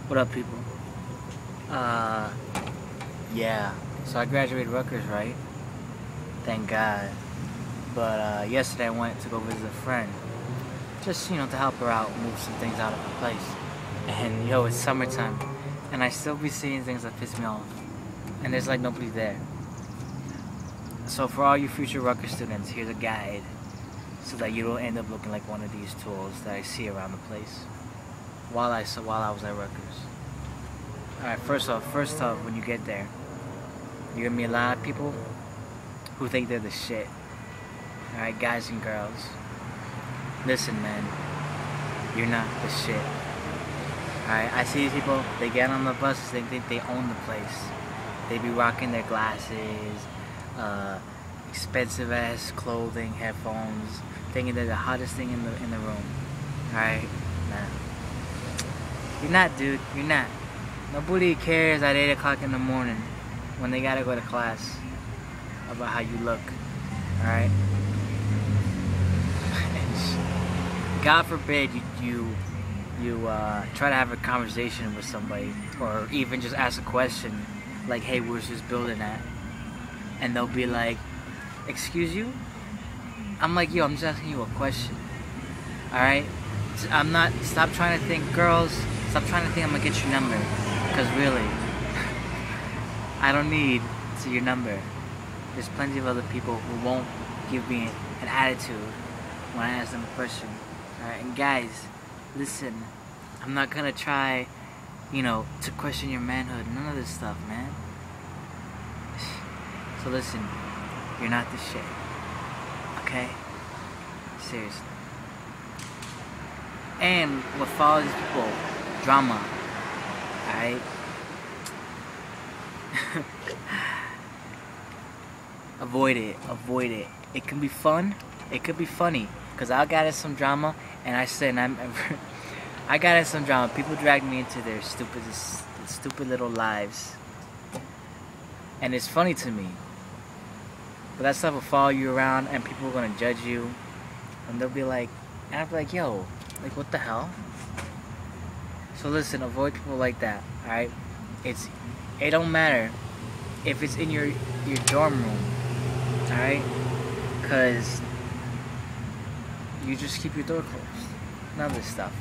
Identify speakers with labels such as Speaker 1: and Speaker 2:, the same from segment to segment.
Speaker 1: What up, people? Uh, yeah. So I graduated Rutgers, right? Thank God. But yesterday I went to go visit a friend, just to help her out, move some things out of her place. And yo, it's summertime, and I still be seeing things that piss me off, and there's like nobody there. So for all you future Rutgers students, here's a guide, so that you don't end up looking like one of these tools that I see around the place. While I was at Rutgers. Alright, first off, when you get there, you're gonna meet a lot of people who think they're the shit. Alright, guys and girls. Listen, man, you're not the shit. Alright, I see these people, they get on the buses, they think they own the place. They be rocking their glasses, expensive ass clothing, headphones, thinking they're the hottest thing in the room. Alright? Nah. You're not, dude. You're not. Nobody cares at 8 o'clock in the morning when they gotta go to class about how you look. Alright? God forbid you try to have a conversation with somebody, or even just ask a question like, hey, where's this building at? And they'll be like, excuse you? I'm like, yo, I'm just asking you a question. Alright? Stop trying to think, girls, stop trying to think I'm gonna get your number. Because really, I don't need your number. There's plenty of other people who won't give me an attitude when I ask them a question. Alright, and guys, listen, I'm not gonna try, to question your manhood. None of this stuff, man. So listen, you're not the shit. Okay? Seriously. And what follows these people, drama. Alright? Avoid it. It can be fun, it could be funny. Cause I got in some drama, and I got in some drama. People dragged me into their stupid little lives. And it's funny to me. But that stuff will follow you around, and people are gonna judge you. And they'll be like, and I'll be like, yo, like what the hell? So listen, avoid people like that, alright? It don't matter if it's in your dorm room, alright? Cause you just keep your door closed. None of this stuff.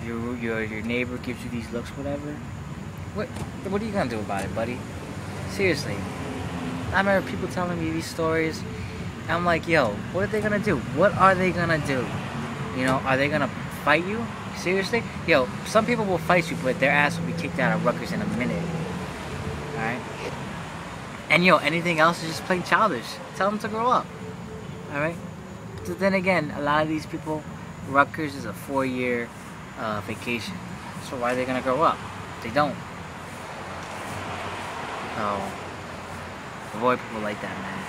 Speaker 1: Your neighbor gives you these looks, whatever. What are you gonna do about it, buddy? Seriously. I remember people telling me these stories. And I'm like, yo, what are they gonna do? What are they gonna do? Are they gonna fight you? Seriously? Yo, some people will fight you, but their ass will be kicked out of Rutgers in a minute. Alright? And anything else is just plain childish. Tell them to grow up. Alright? So then again, a lot of these people, Rutgers is a 4-year vacation. So why are they gonna grow up? They don't. So, avoid people like that, man.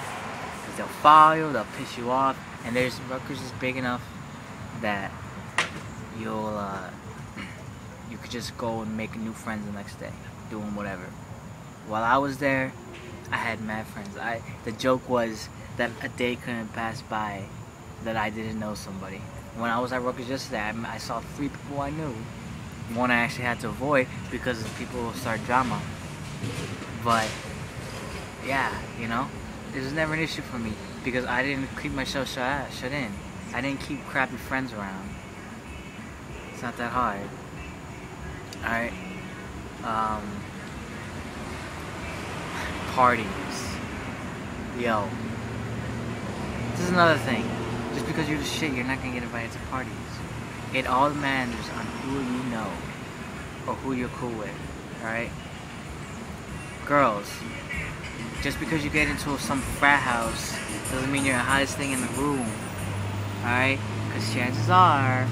Speaker 1: Because they'll follow you, they'll piss you off, and Rutgers is big enough that you could just go and make new friends the next day, doing whatever. While I was there, I had mad friends. The joke was that a day couldn't pass by that I didn't know somebody. When I was at Rutgers yesterday, I saw 3 people I knew. One I actually had to avoid because people will start drama. But yeah, it was never an issue for me because I didn't keep myself shut in. I didn't keep crappy friends around. It's not that hard. Alright. Parties. Yo. This is another thing. Just because you're the shit, you're not gonna get invited to parties. It all matters on who you know or who you're cool with. Alright? Girls. Just because you get into some frat house doesn't mean you're the hottest thing in the room. Alright? Because chances are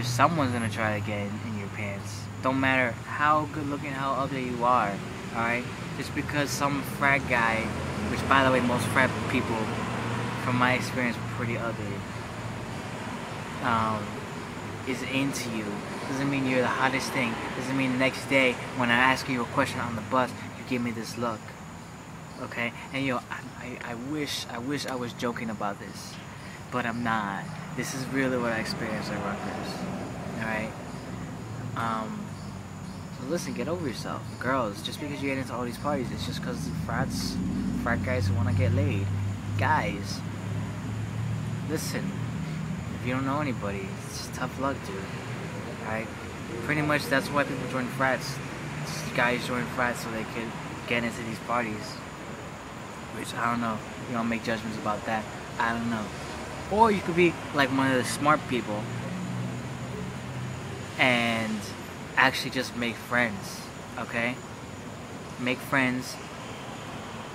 Speaker 1: someone's gonna try to get in your pants. Don't matter how good looking, how ugly you are. Alright? Just because some frat guy, which by the way most frat people from my experience were pretty ugly, is into you, doesn't mean you're the hottest thing. Doesn't mean the next day when I ask you a question on the bus, you give me this look. Okay? And I wish I was joking about this, but I'm not. This is really what I experienced at Rutgers. Alright? But listen, get over yourself. Girls, just because you get into all these parties, it's just because frat guys who want to get laid. Guys, listen, if you don't know anybody, it's just tough luck, dude. Alright? Pretty much that's why people join frats. Guys join frats so they could get into these parties. Which, I don't know. You don't make judgments about that. I don't know. Or you could be like one of the smart people and actually just make friends, okay? Make friends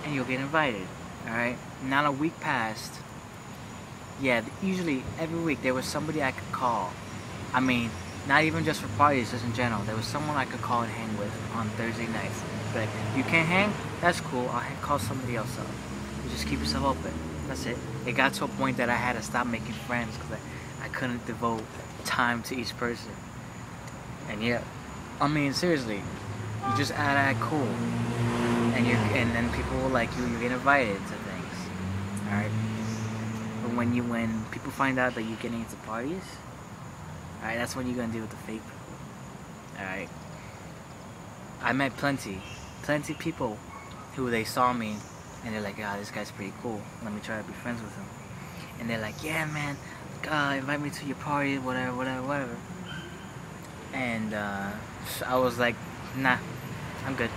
Speaker 1: and you'll get invited, alright? Not a week passed. Yeah, usually every week there was somebody I could call. I mean, not even just for parties, just in general. There was someone I could call and hang with on Thursday nights. But you can't hang? That's cool. I'll call somebody else up. You just keep yourself open. That's it. It got to a point that I had to stop making friends because I couldn't devote time to each person. And yeah, I mean, seriously, you just act cool. And then people will like you, you get invited to things. Alright? But when people find out that you're getting into parties, alright, that's when you're gonna deal with the fake people. Alright? I met plenty people who they saw me and they're like, this guy's pretty cool. Let me try to be friends with him. And they're like, yeah, man, invite me to your party, whatever. And I was like, nah, I'm good.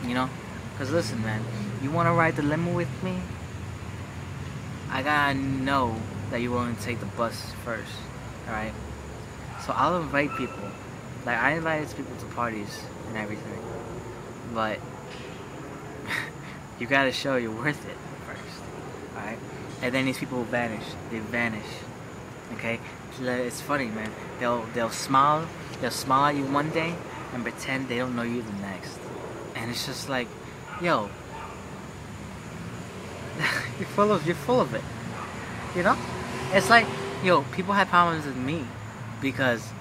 Speaker 1: You know? Because listen, man, you want to ride the limo with me? I gotta know that you're willing to take the bus first. Alright? So I'll invite people. Like, I invited people to parties and everything. But you gotta show you're worth it first. Alright? And then these people will vanish. They vanish. Okay? It's funny, man. They'll smile at you one day and pretend they don't know you the next. And it's just like, yo, you're full of it. You know? It's like, yo, people had problems with me because,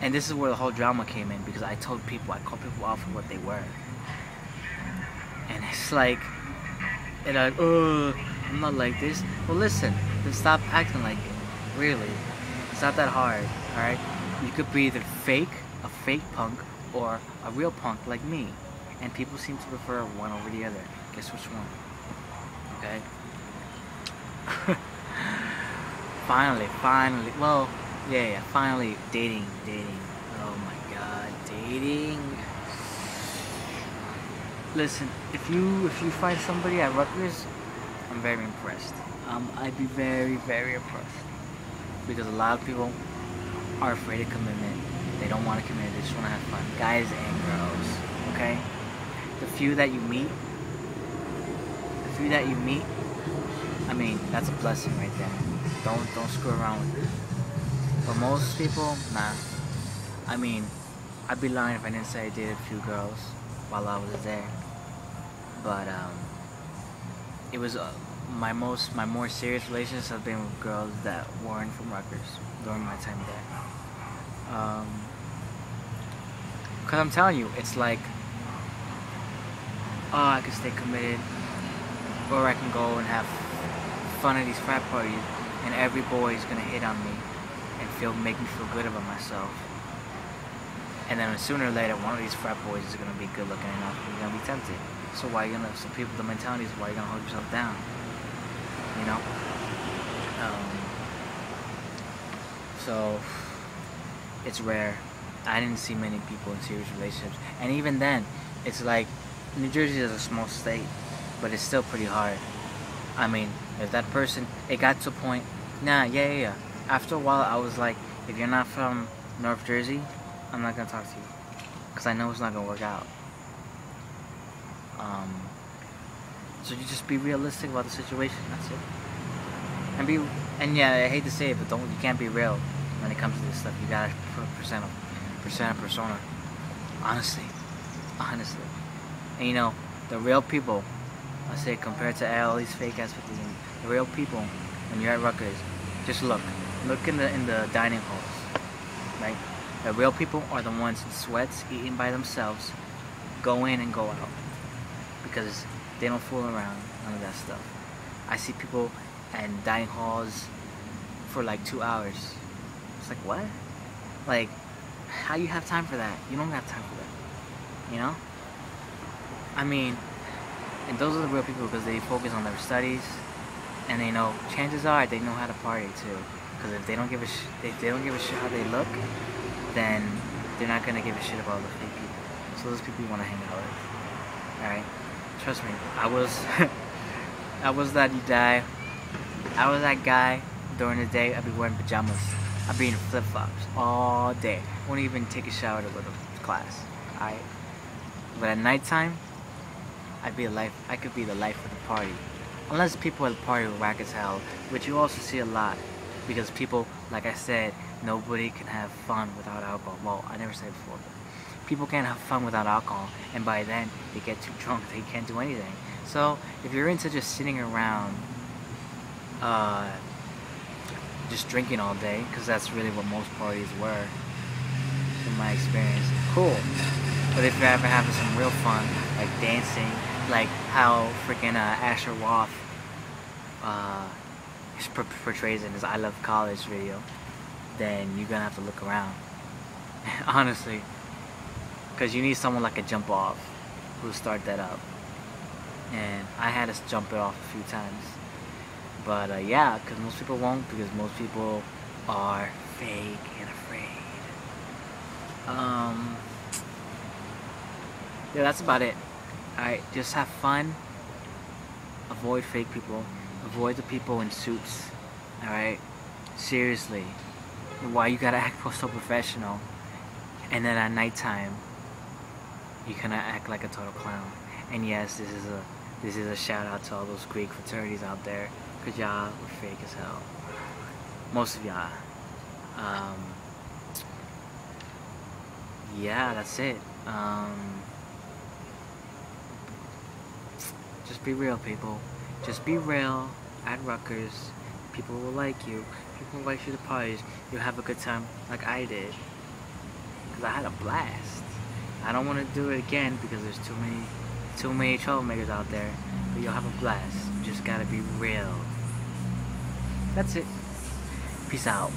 Speaker 1: and this is where the whole drama came in, because I called people out for what they were. And it's like, and I'm not like this. Well, listen, then stop acting like it. Really. It's not that hard, alright? You could be either a fake punk, or a real punk like me. And people seem to prefer one over the other. Guess which one? Okay? Finally. Well, yeah, finally, dating. Oh my god, dating. Listen, if you find somebody at Rutgers, I'm very impressed. I'd be very, very impressed. Because a lot of people are afraid of commitment. They don't want to commit, they just want to have fun. Guys and girls, okay? The few that you meet, I mean, that's a blessing right there. Don't screw around with it. But most people, nah. I mean, I'd be lying if I didn't say I dated a few girls while I was there. But it was my more serious relationships have been with girls that weren't from Rutgers during my time there. Cause I'm telling you, it's like, I can stay committed, or I can go and have fun at these frat parties, and every boy is gonna hit on me and make me feel good about myself. And then sooner or later, one of these frat boys is gonna be good looking enough, and you're gonna be tempted. So why you gonna? Some people, the mentality is why you gonna hold yourself down. You know. So it's rare. I didn't see many people in serious relationships, and even then, it's like New Jersey is a small state, but it's still pretty hard. I mean, if that person, it got to a point. Yeah. After a while, I was like, if you're not from North Jersey, I'm not gonna talk to you, cause I know it's not gonna work out. So you just be realistic about the situation. That's it. And yeah, I hate to say it, but you can't be real when it comes to this stuff. You gotta present a persona. Honestly. And you know, the real people, I say, compared to all these fake ass people, the real people, when you're at Rutgers, just look in the dining halls, right? The real people are the ones in sweats, eating by themselves, go in and go out, because they don't fool around, none of that stuff. I see people in dining halls for like 2 hours. It's like, what? Like, how you have time for that? You don't have time for that. You know? I mean, and those are the real people because they focus on their studies, and they know. Chances are they know how to party too. Because if they don't give a if they don't give a shit how they look, then they're not gonna give a shit about the fake people. So those people you want to hang out with. All right? Trust me. I was that guy. I was that guy during the day. I'd be wearing pajamas. I'd be in flip flops all day. I wouldn't even take a shower to go to class. Alright? But at nighttime, I could be the life of the party. Unless people at the party were whack as hell, which you also see a lot. Because people, like I said, nobody can have fun without alcohol. Well, I never said it before, but people can't have fun without alcohol. And by then, they get too drunk, they can't do anything. So, if you're into just sitting around, just drinking all day, because that's really what most parties were, in my experience, cool. But if you're ever having some real fun, like dancing, like how freaking Asher Roth portrays in his I Love College video, then you're gonna have to look around. Honestly. Because you need someone like a Jump Off who'll start that up. And I had to jump it off a few times. But yeah, because most people won't, because most people are fake and afraid. Yeah, that's about it. Alright, just have fun. Avoid fake people. Avoid the people in suits. Alright? Seriously. Why you gotta act so professional? And then at nighttime, you kinda act like a total clown. And yes, this is a shout out to all those Greek fraternities out there. Cause y'all were fake as hell. Most of y'all. Yeah, that's it. Just be real, people. Just be real at Rutgers. People will like you. People will invite you to parties. You'll have a good time like I did. Because I had a blast. I don't want to do it again because there's too many troublemakers out there. But you'll have a blast. You just gotta be real. That's it. Peace out.